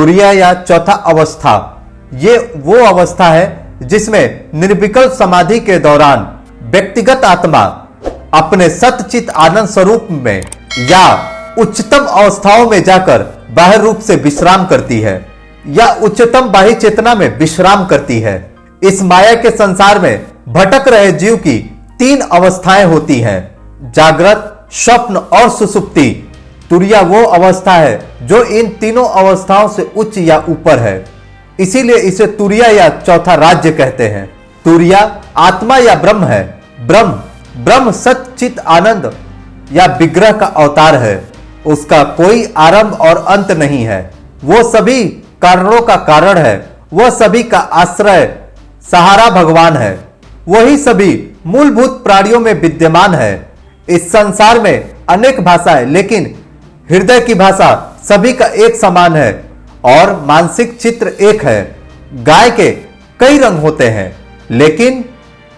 तुरीय या चौथा अवस्था, ये वो अवस्था है जिसमें निर्विकल्प समाधि के दौरान व्यक्तिगत आत्मा अपने सतचित आनंद स्वरूप में या उच्चतम अवस्थाओं में जाकर बाह्य रूप से विश्राम करती है या उच्चतम बाह्य चेतना में विश्राम करती है। इस माया के संसार में भटक रहे जीव की तीन अवस्थाएं होती हैं, जागृत, स्वप्न और सुसुप्ति। तुरीय वो अवस्था है जो इन तीनों अवस्थाओं से उच्च या ऊपर है, इसीलिए इसे तुरीय या चौथा राज्य कहते हैं। तुरीय आत्मा या ब्रह्म है। ब्रह्म सच्चित आनंद या विग्रह का अवतार है। उसका कोई आरंभ और अंत नहीं है। वो सभी कारणों का कारण है। वह सभी का आश्रय सहारा भगवान है। वही सभी मूलभूत प्राणियों में विद्यमान है। इस संसार में अनेक भाषाएं, लेकिन हृदय की भाषा सभी का एक समान है और मानसिक चित्र एक है। गाय के कई रंग होते हैं, लेकिन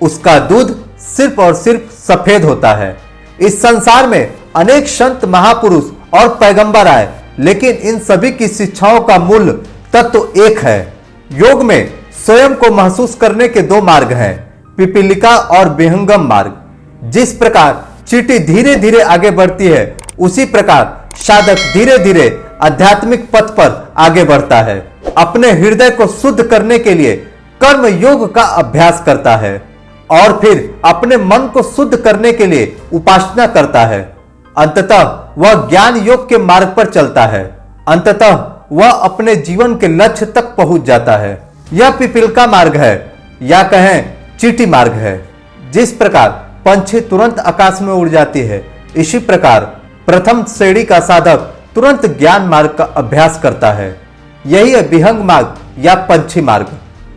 उसका दूध सिर्फ और सिर्फ सफेद होता है। इस संसार में अनेक संत, महापुरुष और पैगंबर आए, लेकिन इन सभी की शिक्षाओं का मूल तत्व एक है। योग में स्वयं को महसूस करने के दो मार्ग हैं, पिपीलिका और विहंगम मार्ग। जिस प्रकार चींटी धीरे धीरे आगे बढ़ती है, उसी प्रकार साधक धीरे धीरे आध्यात्मिक पथ पर आगे बढ़ता है। अपने हृदय को शुद्ध करने के लिए कर्म योग का अभ्यास करता है और फिर अपने मन को शुद्ध करने के लिए उपासना करता है। अंततः वह ज्ञान योग के मार्ग पर चलता है। अंततः वह अपने जीवन के लक्ष्य तक पहुंच जाता है। यह पिपीलिका मार्ग है या कहें चींटी मार्ग है। जिस प्रकार पंछी तुरंत आकाश में उड़ जाती है, इसी प्रकार प्रथम श्रेणी का साधक तुरंत ज्ञान मार्ग का अभ्यास करता है। यही है विहंग मार्ग या पंछी मार्ग।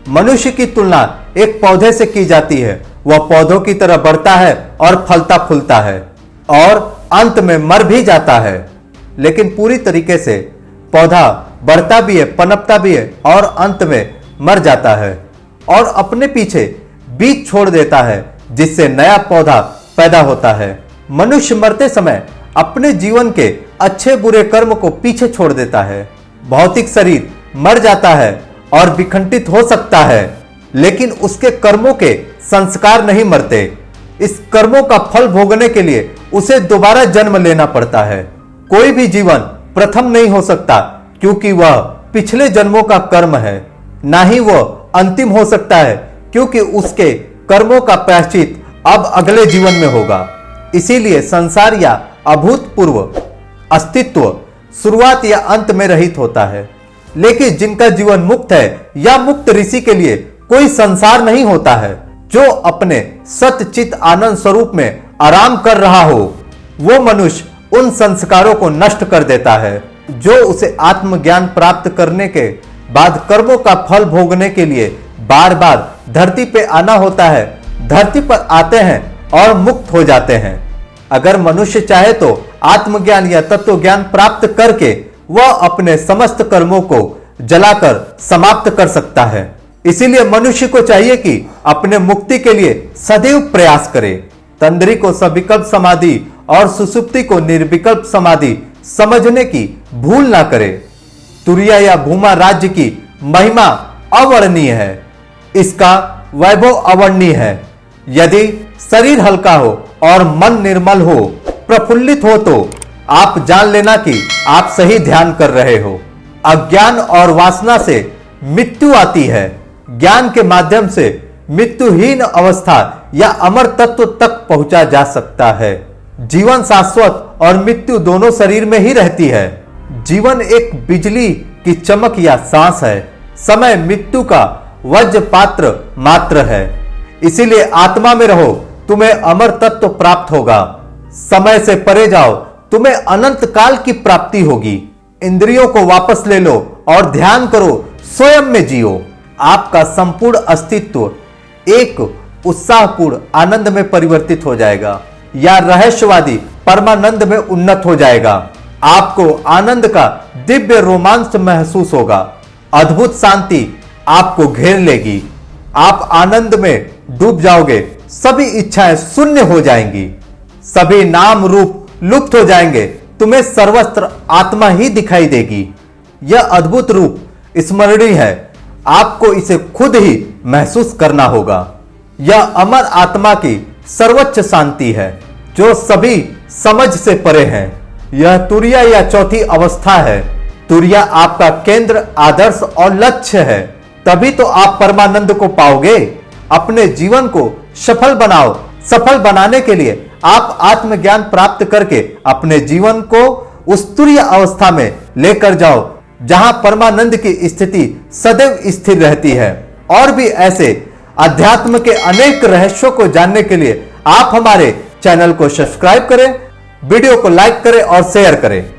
मनुष्य की तुलना एक पौधे से की जाती है। वह पौधों की तरह बढ़ता है और फलता फूलता है और अंत में मर भी जाता है, लेकिन पूरी तरीके से पौधा बढ़ता भी है, पनपता भी है और अंत में मर जाता है और अपने पीछे बीज छोड़ देता है, जिससे नया पौधा पैदा होता है। मनुष्य मरते समय अपने जीवन के अच्छे बुरे कर्म को पीछे छोड़ देता है। भौतिक शरीर मर जाता है और विखंडित हो सकता है, लेकिन उसके कर्मों के संस्कार नहीं मरते। इस कर्मों का फल भोगने के लिए उसे दोबारा जन्म लेना पड़ता है। कोई भी जीवन प्रथम नहीं हो सकता, क्योंकि वह पिछले जन्मों का कर्म है। ना ही वह अंतिम हो सकता है, क्योंकि उसके कर्मों का प्रायश्चित अब अगले जीवन में होगा। इसीलिए संसार या अभूतपूर्व अस्तित्व शुरुआत या अंत में रहित होता है। लेकिन जिनका जीवन मुक्त है या मुक्त ऋषि के लिए कोई संसार नहीं होता है। जो अपने सतचित आनंद स्वरूप में आराम कर रहा हो, वो मनुष्य उन संस्कारों को नष्ट कर देता है जो उसे आत्मज्ञान प्राप्त करने के बाद कर्मों का फल भोगने के लिए बार बार धरती पे आना होता है। धरती पर आते हैं और मुक्त हो जाते हैं। अगर मनुष्य चाहे तो आत्मज्ञान या तत्व ज्ञान प्राप्त करके वह अपने समस्त कर्मों को जलाकर समाप्त कर सकता है। इसीलिए मनुष्य को चाहिए कि अपने मुक्ति के लिए सदैव प्रयास करे। तंद्री को सविकल्प समाधि और सुसुप्ति को निर्विकल्प समाधि समझने की भूल ना करे। तुरीय या भूमा राज्य की महिमा अवर्णनीय है। इसका वैभव अवर्णनीय है। यदि शरीर हल्का हो और मन निर्मल हो, प्रफुल्लित हो, तो आप जान लेना कि आप सही ध्यान कर रहे हो। अज्ञान और वासना से मृत्यु आती है। ज्ञान के माध्यम से मृत्युहीन अवस्था या अमर तत्व तक पहुंचा जा सकता है। जीवन शाश्वत और मृत्यु दोनों शरीर में ही रहती है। जीवन एक बिजली की चमक या सांस है। समय मृत्यु का वज्रपात्र मात्र है। इसीलिए आत्मा में रहो, तुम्हें अमर तत्व प्राप्त होगा। समय से परे जाओ, तुम्हें अनंत काल की प्राप्ति होगी। इंद्रियों को वापस ले लो और ध्यान करो, स्वयं में जियो। आपका संपूर्ण अस्तित्व एक उत्साहपूर्ण आनंद में परिवर्तित हो जाएगा या रहस्यवादी परमानंद में उन्नत हो जाएगा। आपको आनंद का दिव्य रोमांच महसूस होगा। अद्भुत शांति आपको घेर लेगी। आप आनंद में डूब जाओगे। सभी इच्छाएं शून्य हो जाएंगी। सभी नाम रूप लुप्त हो जाएंगे। तुम्हें सर्वत्र आत्मा ही दिखाई देगी। यह अद्भुत रूप स्मरणीय है। आपको इसे खुद ही महसूस करना होगा। यह अमर आत्मा की सर्वोच्च शांति है जो सभी समझ से परे है। यह तुरिया या चौथी अवस्था है। तुरिया आपका केंद्र, आदर्श और लक्ष्य है। तभी तो आप परमानंद को पाओगे। अपने जीवन को सफल बनाओ। सफल बनाने के लिए आप आत्मज्ञान प्राप्त करके अपने जीवन को उस तुरीय अवस्था में लेकर जाओ जहां परमानंद की स्थिति सदैव स्थिर रहती है। और भी ऐसे अध्यात्म के अनेक रहस्यों को जानने के लिए आप हमारे चैनल को सब्सक्राइब करें, वीडियो को लाइक करें और शेयर करें।